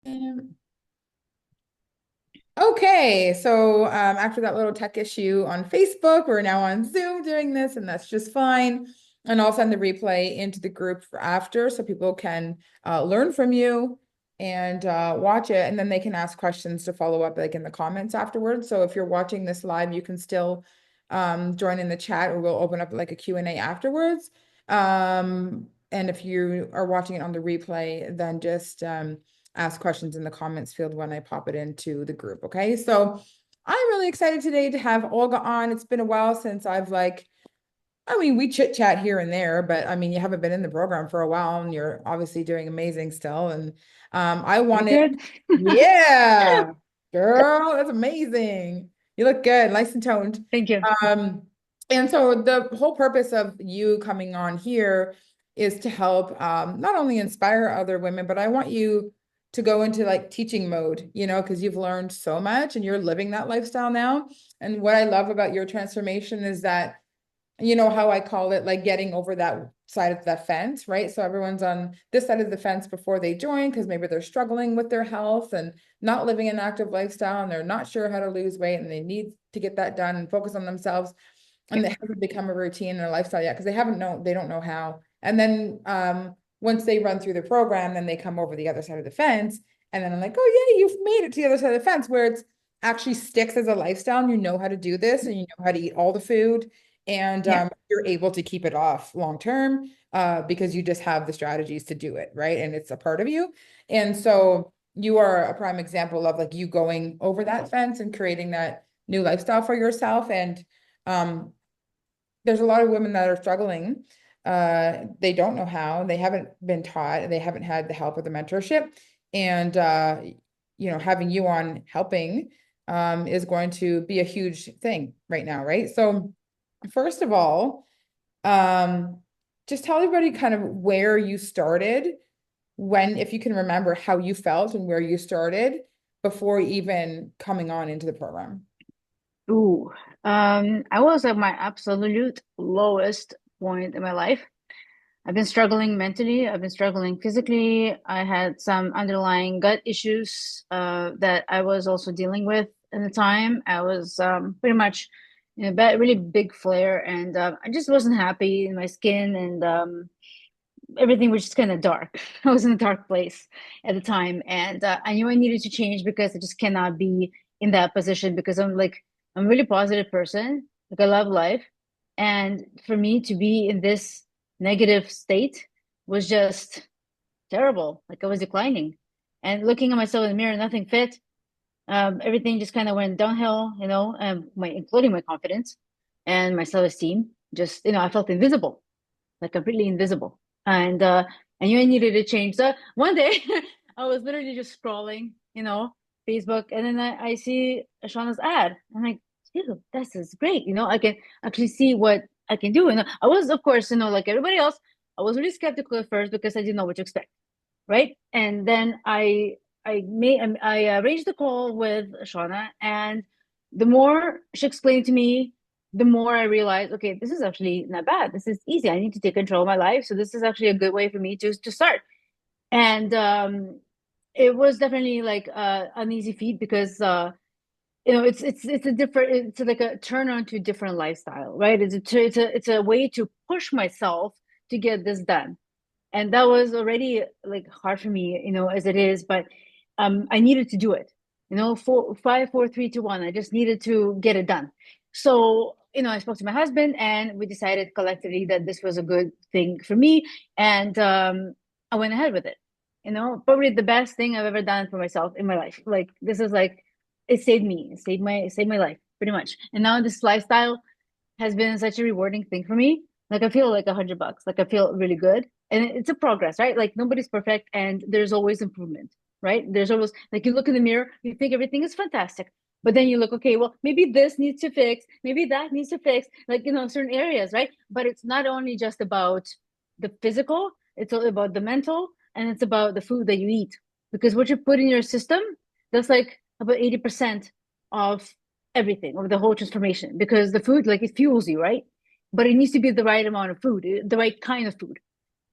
Um, Okay, so after that little tech issue on Facebook, we're now on Zoom doing this, and that's just fine. And I'll send the replay into the group for after so people can learn from you and watch it, and then they can ask questions to follow up like in the comments afterwards. So if you're watching this live, you can still join in the chat, or we'll open up like a Q&A afterwards. And if you are watching it on the replay, then just ask questions in the comments field when I pop it into the group. Okay. So I'm really excited today to have Olga on. It's been a while since I mean, we chit chat here and there, but I mean, you haven't been in the program for a while and you're obviously doing amazing still. And I Pretty wanted, good. yeah, girl, that's amazing. You look good, nice and toned. Thank you. Um, and so the whole purpose of you coming on here is to help not only inspire other women, but I want you to go into like teaching mode, because you've learned so much and you're living that lifestyle now. And what I love about your transformation is that how I call it, like getting over that side of the fence, right? So everyone's on this side of the fence before they join because maybe they're struggling with their health and not living an active lifestyle and they're not sure how to lose weight and they need to get that done and focus on themselves. Yeah. And it hasn't become a routine and a lifestyle yet because they don't know how. And then once they run through the program, then they come over the other side of the fence. And then I'm like, oh yeah, you've made it to the other side of the fence where it's actually sticks as a lifestyle and you know how to do this and you know how to eat all the food and Yeah. you're able to keep it off long term because you just have the strategies to do it, right? And it's a part of you. And so you are a prime example of like you going over that fence and creating that new lifestyle for yourself. And um, there's a lot of women that are struggling. They don't know how, they haven't been taught, they haven't had the help of the mentorship. And having you on helping is going to be a huge thing right now, right? So first of all, um, just tell everybody kind of where you started, if you can remember how you felt and where you started before even coming on into the program. Ooh. I was at my absolute lowest point in my life. I've been struggling mentally. I've been struggling physically. I had some underlying gut issues that I was also dealing with at the time. I was pretty much in a bad, really big flare, and I just wasn't happy in my skin, and everything was just kind of dark. I was in a dark place at the time, and I knew I needed to change because I just cannot be in that position because I'm a really positive person. Like I love life, and for me to be in this negative state was just terrible. Like I was declining, and looking at myself in the mirror, nothing fit. Everything just kind of went downhill, my including my confidence and my self-esteem. Just I felt invisible, like completely invisible. And I knew I needed to change. So one day I was literally just scrolling, Facebook, and then I see Shauna's ad. I'm like, dude, this is great. I can actually see what I can do. And I was, of course, like everybody else, I was really skeptical at first because I didn't know what to expect, right? And then I arranged the call with Shauna, and the more she explained to me, the more I realized, okay, this is actually not bad. This is easy. I need to take control of my life, so this is actually a good way for me to start. And it was definitely like an easy feat because it's a different, it's like a turn on to a different lifestyle, right? It's a way to push myself to get this done, and that was already like hard for me, as it is, but I needed to do it. 4 5 4 3 2 1, I just needed to get it done. So I spoke to my husband and we decided collectively that this was a good thing for me, and I went ahead with it. Probably the best thing I've ever done for myself in my life. Like this is like, it saved me, it saved my life pretty much. And now this lifestyle has been such a rewarding thing for me. Like I feel like $100. Like I feel really good. And it's a progress, right? Like nobody's perfect and there's always improvement, right? There's always like you look in the mirror, you think everything is fantastic. But then you look, okay, well, maybe this needs to fix, maybe that needs to fix, like certain areas, right? But it's not only just about the physical, it's all about the mental, and it's about the food that you eat. Because what you put in your system, that's like about 80% of everything, of the whole transformation, because the food, like, it fuels you, right? But it needs to be the right amount of food, the right kind of food,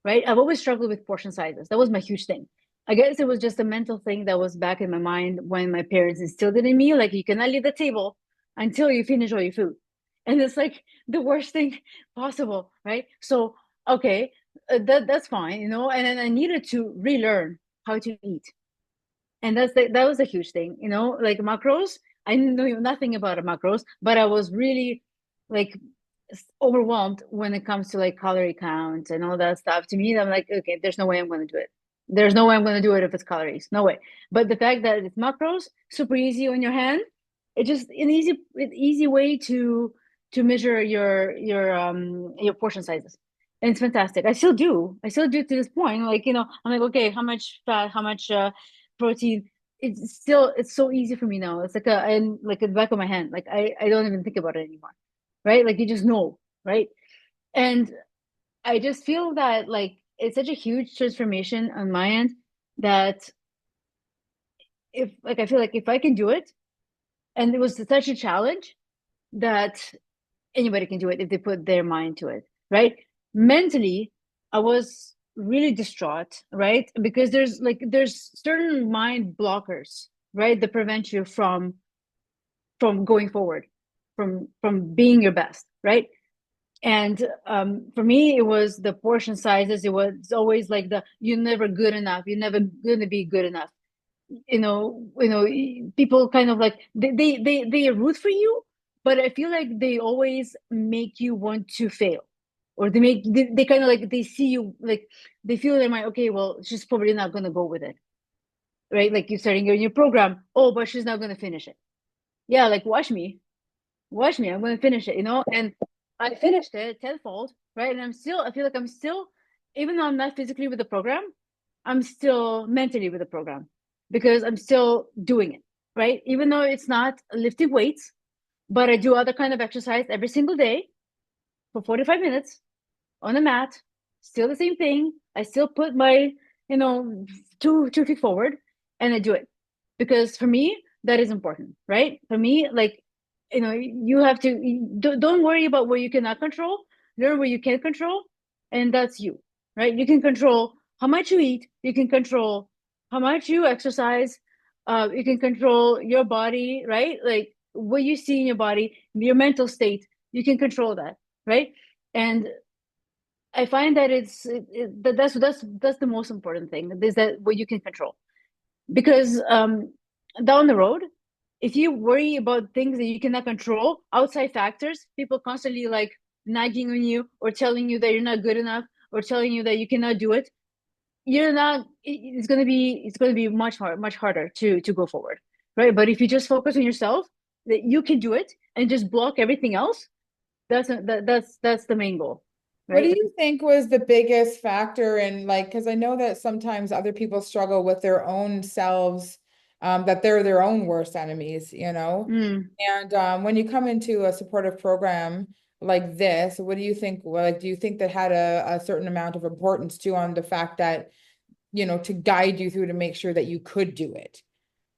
right? I've always struggled with portion sizes. That was my huge thing. I guess it was just a mental thing that was back in my mind when my parents instilled it in me. Like, you cannot leave the table until you finish all your food. And it's like the worst thing possible, right? So, okay, that's fine, you know. And then I needed to relearn how to eat. And that was a huge thing, you know, like macros. I knew nothing about macros, but I was really like overwhelmed when it comes to like calorie count and all that stuff. To me, I'm like, okay, there's no way I'm going to do it. There's no way I'm going to do it if it's calories. No way. But the fact that it's macros, super easy on your hand, it's just an easy way to measure your portion sizes. And it's fantastic. I still do. I still do to this point. Like, you know, I'm like, okay, how much fat, how much protein. It's so easy for me now. It's like and like at the back of my hand. Like I don't even think about it anymore. Right? Like you just know, right? And I just feel that like it's such a huge transformation on my end that if like I feel like if I can do it, and it was such a challenge that anybody can do it if they put their mind to it, right? Mentally, I was really distraught, right? Because there's certain mind blockers, right, that prevent you from going forward, from being your best, right? And for me, it was the portion sizes. It was always like the you're never good enough. You're never going to be good enough. People kind of like they root for you, but I feel like they always make you want to fail, or they kind of like they see you like they feel in their mind, okay, well, she's probably not going to go with it, right? Like you're starting your new program, oh, but she's not going to finish it. Yeah, like watch me, I'm going to finish it, you know. And I finished it tenfold, right? And I feel like I'm still, even though I'm not physically with the program, I'm still mentally with the program because I'm still doing it, right? Even though it's not lifting weights, but I do other kind of exercise every single day for 45 minutes on the mat, still the same thing. I still put my, you know, two feet forward and I do it because for me, that is important, right? For me, like, you know, you have to, don't worry about what you cannot control, learn what you can control, and that's you, right? You can control how much you eat, you can control how much you exercise, you can control your body, right? Like what you see in your body, your mental state, you can control that, right? And I find that that's the most important thing is that what you can control because down the road, if you worry about things that you cannot control, outside factors, people constantly like nagging on you or telling you that you're not good enough or telling you that you cannot do it, you're not. It's going to be much harder to go forward, right? But if you just focus on yourself, that you can do it and just block everything else, that's the main goal, What do right? you think was the biggest factor in like, because I know that sometimes other people struggle with their own selves, that they're their own worst enemies, you know? Mm. And when you come into a supportive program like this, what do you think? Like, do you think that had a certain amount of importance too on the fact that, you know, to guide you through to make sure that you could do it?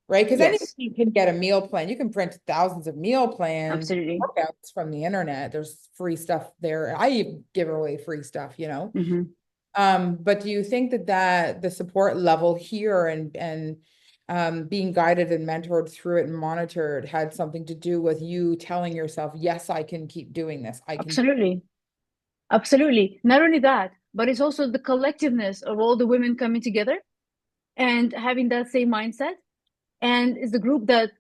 Right? Because Yes, anybody can get a meal plan. You can print thousands of meal plans, absolutely. workouts from the internet. There's free stuff there. I even give away free stuff, you know. Hmm. But do you think that the support level here and being guided and mentored through it and monitored had something to do with you telling yourself, yes, I can keep doing this. I can. Absolutely. Absolutely. Not only that, but it's also the collectiveness of all the women coming together and having that same mindset. And it's the group that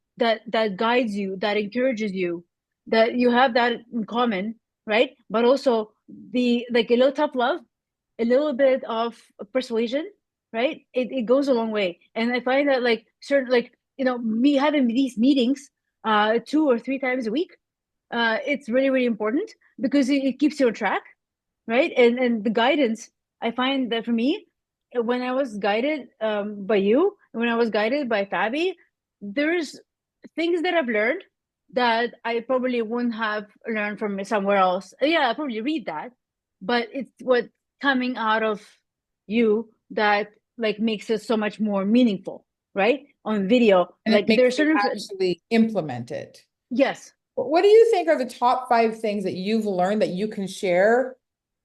guides you, that encourages you, that you have that in common, right? But also the like a little tough love, a little bit of persuasion, right? It goes a long way. And I find that like certain like, you know, me having these meetings 2 or 3 times a week, it's really, really important because it keeps you on track, right? And the guidance, I find that for me, when I was guided by you, when I was guided by Fabi, there's things that I've learned that I probably wouldn't have learned from somewhere else. Yeah, I probably read that, but it's what coming out of you that like makes it so much more meaningful, right? On video, And it like makes there's you certain, actually implement it. yes. What do you think are the top 5 things that you've learned that you can share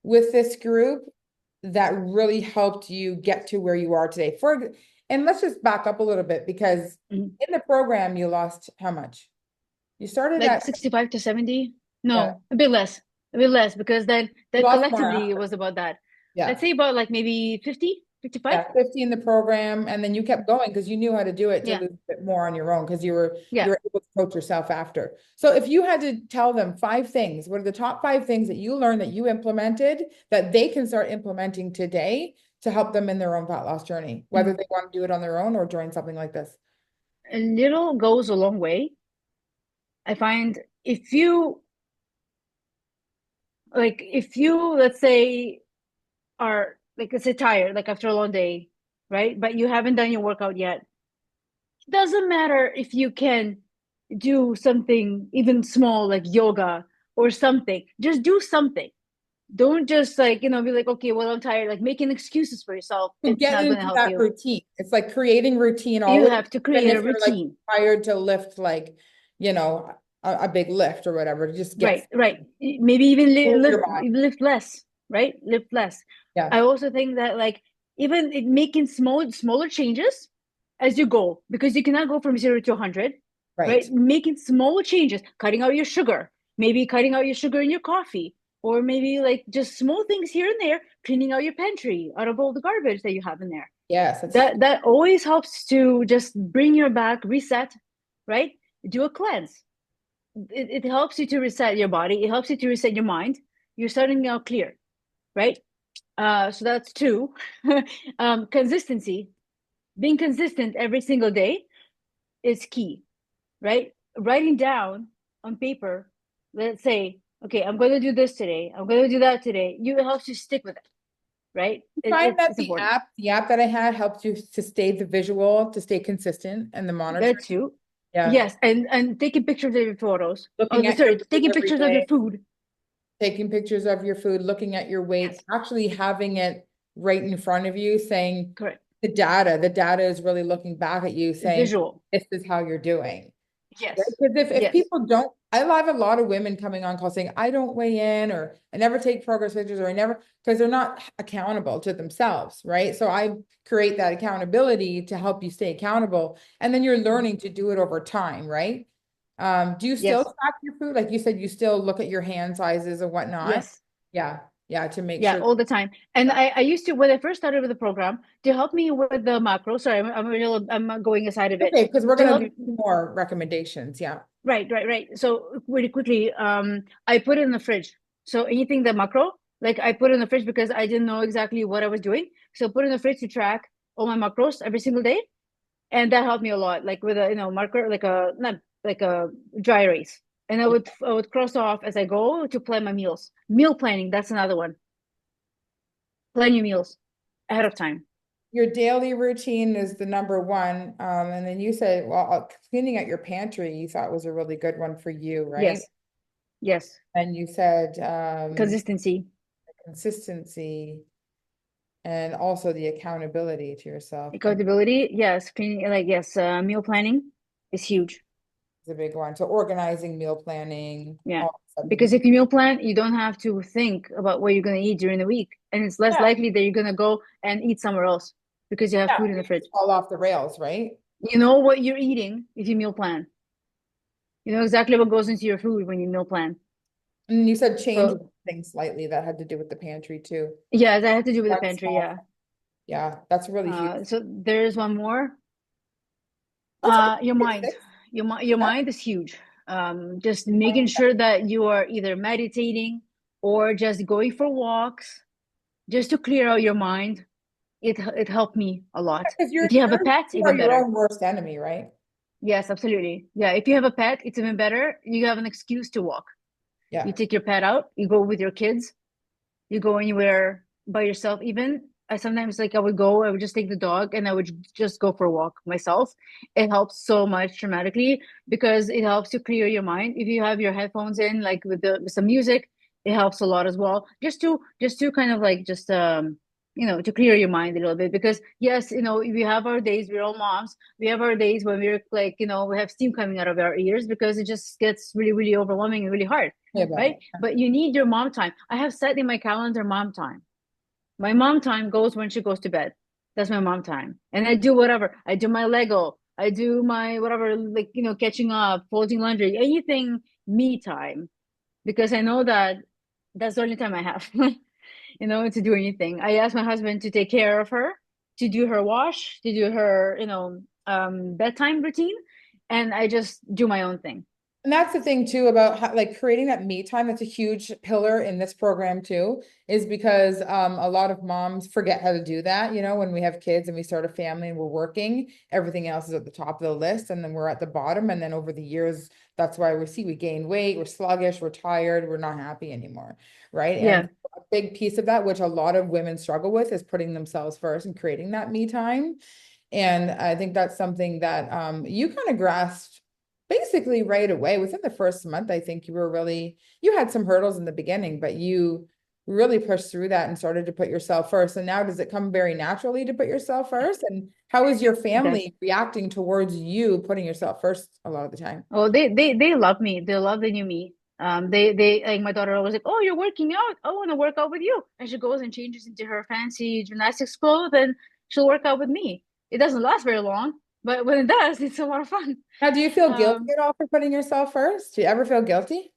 with this group that really helped you get to where you are today? And let's just back up a little bit because Mhm. in the program, you lost how much? You started Like at, 65 to 70. yeah, No, a bit less, because you then lost more collectively it after. was about that. Let's Yeah. say about like maybe 50, 55. Yeah, 50 in the program, and then you kept going because you knew how to do it to Yeah, lose a bit more on your own because you yeah. were able to coach yourself after. So if you had to tell them five things, what are the top five things that you learned that you implemented that they can start implementing today to help them in their own fat loss journey, whether Mm. they want to do it on their own or join something like this? A little goes a long way. I find if you if you, let's say, are like, let's say, tired, like after a long day, right? But you haven't done your workout yet. It doesn't matter if you can do something even small like yoga or something. Just do something. Don't just like, be like, okay, well, I'm tired. Like making excuses for yourself. To It's get not going to into help that you. routine. It's like creating routine You always, have to even create a if you're like routine. tired to lift like, you know, a big lift or whatever, to just get Right, right. Maybe even move your body. lift less, right? Lift less. Yeah, I also think that like even making smaller changes as you go, because you cannot go from 0 to 100, right. right? Making small changes, cutting out your sugar, maybe cutting out your sugar in your coffee, or maybe like just small things here and there, cleaning out your pantry out of all the garbage that you have in there. Yes, that's That always helps to just bring your back, reset, right? Do a cleanse. It helps you to reset your body. It helps you to reset your mind. You're starting out clear, right? So that's two. Consistency. Being consistent every single day is key, right? Writing down on paper, let's say, okay, I'm going to do this today. I'm going to do that today. It helps you stick with it, right? find that It's important. the app that I had helped you to stay the visual, to stay consistent and the That monitoring. too. Yeah. Yes, and taking pictures of your photos. Looking Oh, at your sorry, food taking every pictures of your day, food. taking pictures of your food, looking at your weight, Yes, actually having it right in front of you, saying correct. the data is really looking back at you saying, Visual. this is how you're doing. Right? Yes, Because if yes. people don't, I have a lot of women coming on call saying, I don't weigh in, or I never take progress pictures, or I never, because they're not accountable to themselves, right? So I create that accountability to help you stay accountable. And then you're learning to do it over time, right? Do you still Yes, track your food? Like you said, you still look at your hand sizes and whatnot? yes. Yeah, yeah, to make Yeah, sure. all the time. And I used to, when I first started with the program, to help me with the macro. Sorry, I'm going aside a bit. Okay, because we're To gonna help, do more recommendations. Yeah. right. So really quickly, I put it in the fridge. So anything that macro, like I put it in the fridge because I didn't know exactly what I was doing. So put it in the fridge to track all my macros every single day, and that helped me a lot. Like with a marker, like a not like a dry erase, and I would cross off as I go to plan my meals. Meal planning, that's another one. Plan your meals ahead of time. Your daily routine is the number one. And then you said, well, cleaning out your pantry, you thought was a really good one for you, right? Yes, yes. And you said, Consistency, consistency and also the accountability to yourself. And accountability. Yes, cleaning, like yes, meal planning is huge. it's a big one. So organizing, meal planning, Yeah, all of a sudden, because if you meal plan, you don't have to think about what you're gonna eat during the week, and it's less yeah, likely that you're gonna go and eat somewhere else because you have yeah, food in you the fridge. just fall off the rails, right? You know what you're eating if you meal plan. You know exactly what goes into your food when you meal plan. And you said change So things slightly that had to do with the pantry too. yeah, that had to do with the One pantry. small, Yeah. yeah, that's really huge. So there's one more. Let's go Your to mind. six. Your Yeah. mind is huge. Just making sure that you are either meditating or just going for walks, just to clear out your mind. It helped me a lot. Because If you have a pet, you are even your better. own worst enemy, right? Yes, absolutely. Yeah, if you have a pet, it's even better. You have an excuse to walk. You Yeah. take your pet out, you go with your kids, you go anywhere by yourself. Even I sometimes, like, I would just take the dog and I would just go for a walk myself. It helps so much dramatically because it helps to clear your mind. If you have your headphones in, like with some music, it helps a lot as well. Just to kind of like just to clear your mind a little bit, because yes, we have our days, we're all moms, we have our days when we're like, we have steam coming out of our ears because it just gets really, really overwhelming and really hard, Yeah, about right? it. But you need your mom time. I have set in my calendar mom time. My mom time goes when she goes to bed. That's my mom time. And I do whatever. I do my Lego. I do my whatever, like, catching up, folding laundry, anything me time, because I know that that's the only time I have, to do anything. I ask my husband to take care of her, to do her wash, to do her, bedtime routine, and I just do my own thing. And that's the thing too about how, like creating that me time. That's a huge pillar in this program too, is because a lot of moms forget how to do that. When we have kids and we start a family and we're working, everything else is at the top of the list, and then we're at the bottom. And then over the years, that's why we gain weight, we're sluggish, we're tired, we're not happy anymore, right? And Yeah, a big piece of that, which a lot of women struggle with, is putting themselves first and creating that me time. And I think that's something that you kind of grasped basically right away within the first month. I think you had some hurdles in the beginning, but you really pushed through that and started to put yourself first. And now does it come very naturally to put yourself first? And how is your it does. family reacting towards you putting yourself first a lot of the time? Oh, they love me. They love the new me. They like my daughter always like, oh, you're working out. I want to work out with you. And she goes and changes into her fancy gymnastics clothes, and she'll work out with me. It doesn't last very long, but when it does, it's a lot of fun. Now, do you feel guilty Um, at all for putting yourself first? Do you ever feel guilty?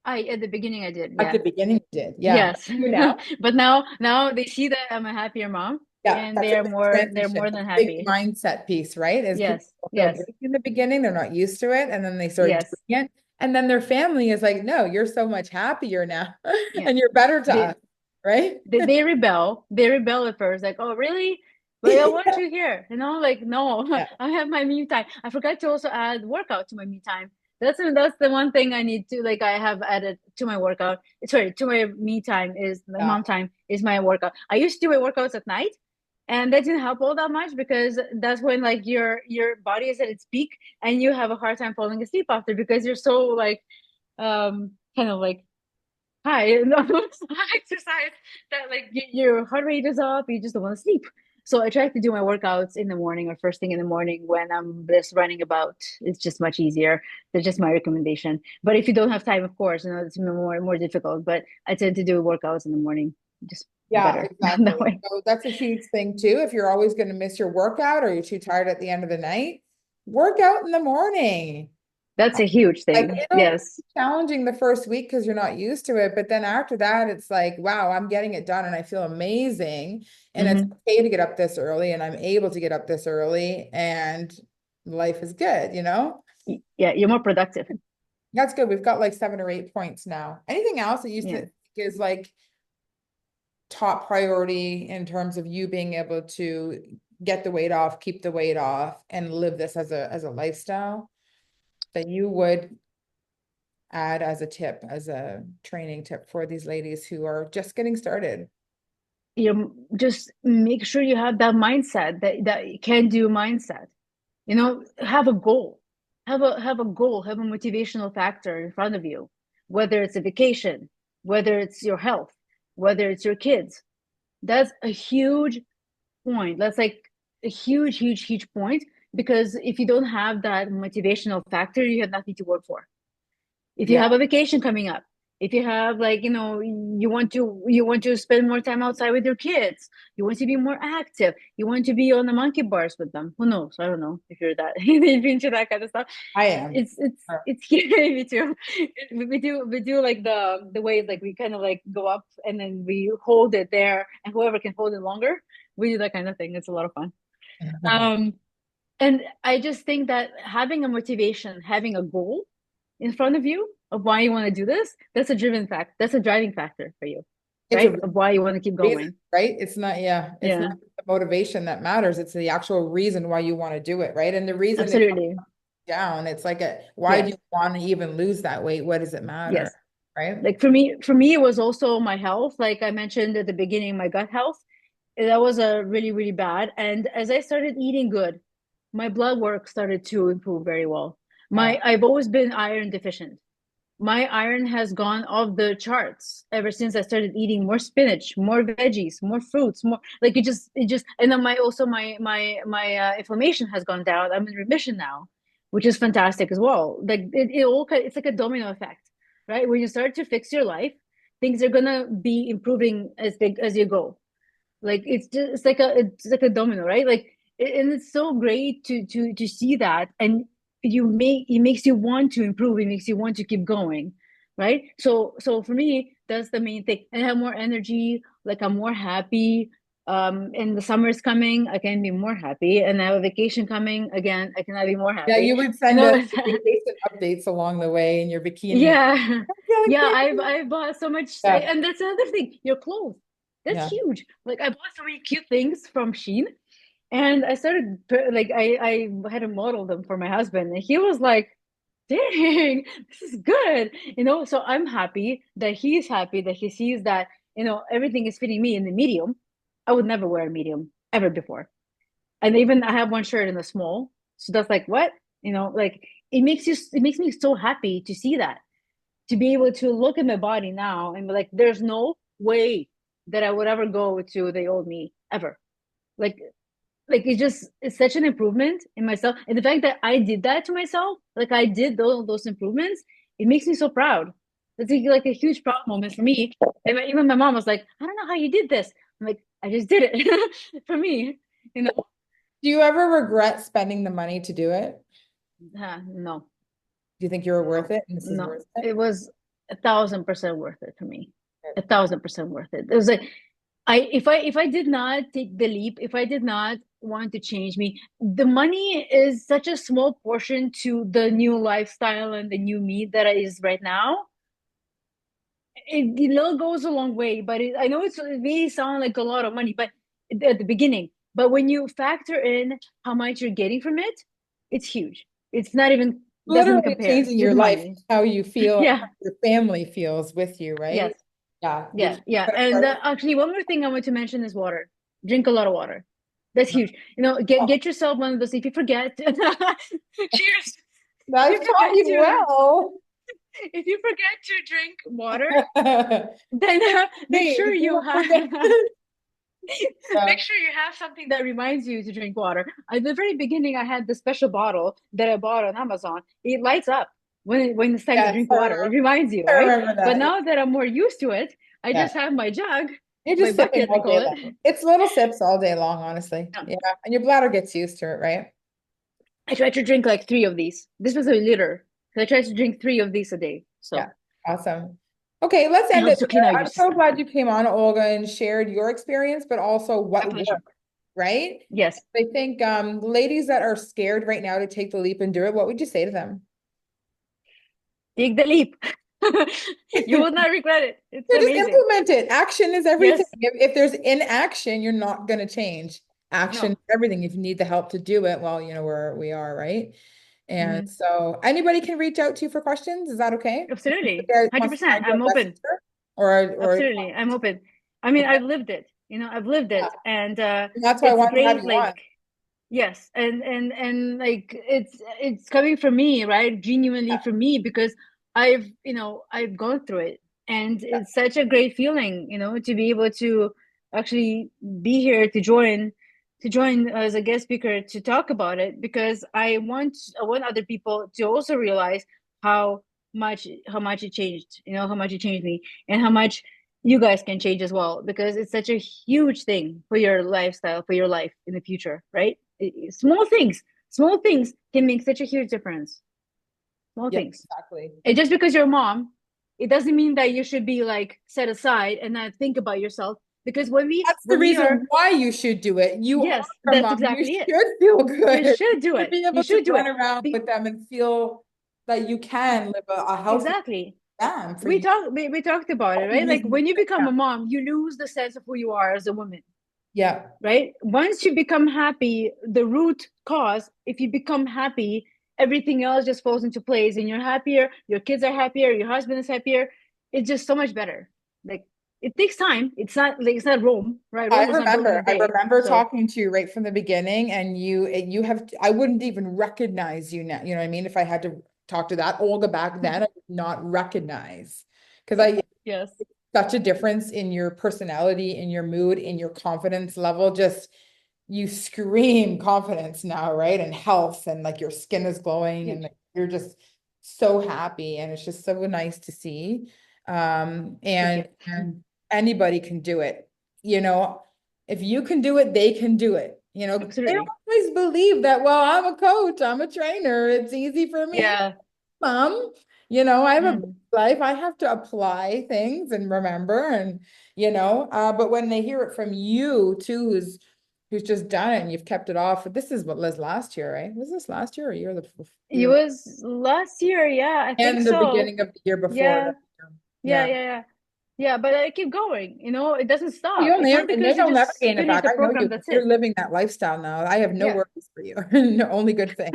I at the beginning I did, At yeah. the beginning, you did. Yeah. Yes. You now? But now they see that I'm a happier mom, Yeah, and that's a big they're transition. more That's than a big happy. mindset piece, right? Is people Yes. feel Yes. guilty in the beginning, they're not used to it, and then they start Yes. doing it. And then their family is like, no, you're so much happier now, Yeah. and you're better to They us, right? they rebel. They rebel at first, like, oh, really? But I want you here. Like, no, Yeah. I have my me time. I forgot to also add workout to my me time. That's the one thing I need to, like, I have added to my workout. Sorry, to my me time is my Yeah. mom time is my workout. I used to do my workouts at night, and that didn't help all that much because that's when, like, your body is at its peak, and you have a hard time falling asleep after because you're so, like, kind of like high no exercise that, like, your heart rate is up, you just don't want to sleep. So I try to do my workouts in the morning or first thing in the morning when I'm just running about. It's just much easier. That's just my recommendation. But if you don't have time, of course, it's more difficult. But I tend to do workouts in the morning, just Yeah, better exactly. that way. So that's a huge thing too. If you're always going to miss your workout or you're too tired at the end of the night, work out in the morning. That's a huge Like thing. it'll be Yes. challenging the first week because you're not used to it, but then after that, it's like, wow, I'm getting it done and I feel amazing. And it's Hmm. okay to get up this early, and I'm able to get up this early, and life is good? Yeah, you're more productive. That's good. We've got like 7 or 8 points now. Anything else that you Yeah. think is like top priority in terms of you being able to get the weight off, keep the weight off, and live this as a lifestyle that you would add as a tip, as a training tip for these ladies who are just getting started? You just make sure you have that mindset, that can do mindset. Have a goal, have a goal, have a motivational factor in front of you, whether it's a vacation, whether it's your health, whether it's your kids. That's a huge point. That's like a huge point, because if you don't have that motivational factor, you have nothing to work for. If you Yeah, have a vacation coming up, if you have, like, you want to spend more time outside with your kids, you want to be more active, you want to be on the monkey bars with them. Who knows? I don't know if you're that if you're into that kind of stuff. I am. It's scary. Me too. We do like the way, like, we kind of like go up and then we hold it there, and whoever can hold it longer, we do that kind of thing. It's a lot of fun. Um, and I just think that having a motivation, having a goal in front of you of why you want to do this, that's a driving factor for you, It's a right? Of why you want to keep reason, going. right? It's not Yeah, the motivation that matters. It's the actual reason why you want to do it, right? And the reason it comes absolutely. down, it's like why do Yes, you want to even lose that weight? What does it yes. matter? Right? Like, for me, it was also my health. Like I mentioned at the beginning, my gut health. That was a really, really bad. And as I started eating good, my blood work started to improve very well. Yeah. I've always been iron deficient. My iron has gone off the charts ever since I started eating more spinach, more veggies, more fruits, more, like, and then my inflammation has gone down. I'm in remission now, which is fantastic as well. Like, it's like a domino effect, right? When you start to fix your life, things are gonna be improving as you go. Like it's just it's like a domino, right? Like and it's so great to see that, and it makes you want to improve. It makes you want to keep going, right? So for me, that's the main thing. And I have more energy. Like I'm more happy. And the summer's coming, I can be more happy. And I have a vacation coming again, I cannot be more Yeah, happy. you would You send know, us vacation updates along the way in your bikini. yeah, I'm feeling yeah. great. I bought so much, Yeah, and that's another thing. Your clothes, that's yeah. huge. Like I bought so many cute things from Shein, and I started like I had to model them for my husband, and he was like, "Dang, this is good," you know. So I'm happy that he's happy that he sees that everything is fitting me in the medium. I would never wear a medium ever before, and even I have one shirt in a small. So that's like what like it makes me so happy to see that, to be able to look at my body now and be like, there's no way that I would ever go to the old me ever. Like, it's such an improvement in myself, and the fact that I did that to myself, like I did those improvements, it makes me so proud. It's like a huge proud moment for me. And even my mom was like, I don't know how you did this. I'm like, I just did it for me, you know. Do you ever regret spending the money to do it? No, Do you think you were worth no, it and this is no. worth it? It was 1,000% worth it for me. 1,000% worth it. It was like if I did not take the leap, if I did not want to change me, the money is such a small portion to the new lifestyle and the new me that is right now. It goes a long way, but I know it may sound like a lot of money, but at the beginning, but when you factor in how much you're getting from it, it's huge. It's not even doesn't Literally compare changing with your life, money. how you feel, and Yeah. how your family feels with you, Yes. right? Yeah. Did Yeah, you yeah. put a And price? actually, one more thing I want to mention is water. Drink a lot of water. That's huge. Oh, Get yourself one of those. If you forget, cheers. I If you taught forget you to, well. if you forget to drink water, then make Hey, sure you you don't have forget. Yeah. make sure you have something that reminds you to drink water. At the very beginning, I had the special bottle that I bought on Amazon. It lights up when it's time to Yes, drink water. It reminds you, I right? remember But that. now that I'm more used to it, I Yeah. just have my jug, You're my just sipping bucket, I all day call it. long. It's little sips all day long, honestly. Yeah. Yeah. And your bladder gets used to it, right? I tried to drink like three of these. This was a liter. So I tried to drink three of these a day. Yeah. So Awesome. Okay, let's it end it helps to there. clean out your I'm so system. glad you came on, Olga, and shared your experience, but also My what pleasure. worked, right? Yes. I think ladies that are scared right now to take the leap and do it, what would you say to them? Take the leap. You will not regret it. It's Yeah, just amazing. implement it. Action is everything. Yes. If there's inaction, you're not going to change. Action No. is everything. If you need the help to do it, well, you know where we are, right? And Hmm. so anybody can reach out to you for questions. Is that okay? Absolutely. Yeah, wants to 100%. find you on I'm open. Messenger or Absolutely. I'm open. I mean, okay. I've lived it. I've lived Yeah. it. And And that's why I it's wanted to have great. you on. Like, yes, and like it's coming from me, right? Genuinely Yeah. for me, because I've gone through it, and it's such a great feeling, to be able to actually be here to join as a guest speaker to talk about it, because I want other people to also realize how how much it changed, how much it changed me, and how much you guys can change as well, because it's such a huge thing for your lifestyle, for your life in the future, right? Small things can make such a huge difference. Small Yeah, things. exactly. And just because you're a mom, it doesn't mean that you should be like set aside and not think about yourself, because when we That's the when we are reason why you should do it. You are yes, a that's mom. You exactly it. should feel You good should do to it. be You able to should do run it. around with them and feel that you can live a healthy Exactly. them for we you. talked we, we talked about it, Healthy right? Like reason to when you do it. become Yeah. a mom, you lose the sense of who you are as a woman, Yeah. right? Once you become happy, the root cause, if you become happy, everything else just falls into place, and you're happier, your kids are happier, your husband is happier. It's just so much better. Like, it takes time. It's not Rome, right? I Rome was not built in a remember. I day. remember So talking to you right from the beginning, and you have. I wouldn't even recognize you now. You know what I mean? If I had to talk to that Olga back then, I would not recognize because I yes. such a difference in your personality, in your mood, in your confidence level. Just you scream confidence now, right? And health, and like your skin is glowing, and Huge. like, you're just so happy, and it's just so nice to see. Thank you. And anybody can do it, you know. If you can do it, they can do it. They don't Absolutely. always believe that, well, I'm a coach, I'm a trainer, it's easy for me. Yeah. Mom, I have a busy Mm. life. I have to apply things and remember but when they hear it from you too, who's just done it and you've kept it off. This is what was last year, right? Was this last year or It year was last year. Yeah, I think and the so. beginning of the year before Yeah. that? Yeah, Yeah. yeah, yeah. Yeah, but I keep going, it doesn't stop. You'll It's never, not and because you you'll never just gain it finish back. the I know program, you. that's You're it. living that lifestyle now. I have no Yeah. worries for you. No, only good things.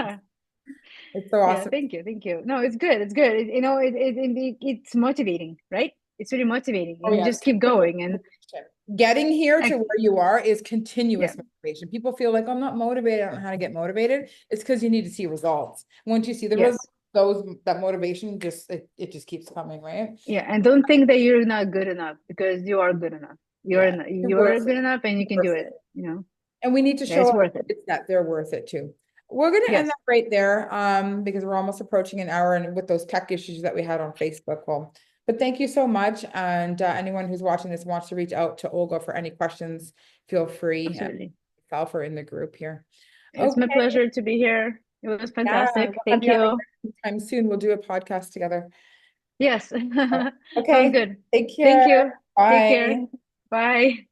It's so Yeah, awesome. thank you. Thank you. No, it's good. It's good. It's motivating, right? It's really motivating. Oh And you yeah, just it's keep continuous going. And motivation. Getting here to I, where you are is yeah, continuous motivation. People feel like, I'm not motivated. I don't know how to get motivated. It's because you need to see results. Once you see the results, yes. that motivation it just keeps coming, right? Yeah. And don't think that you're not good enough, because you are good enough. Yeah, you're You're worth good it. enough and you You're can do worth it, it. you know. And we need to Yeah, show it's our worth it. kids that they're worth it too. We're going to end Yes, that right there, because we're almost approaching an hour and with those tech issues that we had on Facebook. Well, but thank you so much. And anyone who's watching this wants to reach out to Olga for any questions, feel free, absolutely. myself or in the group here. It's my Okay. pleasure to be here. It was Yeah. fantastic. We'll have Thank you on you. again sometime soon. We'll do a podcast together. Yes. Sounds Okay. good. Take Thank care. you. Take care. Bye. Bye.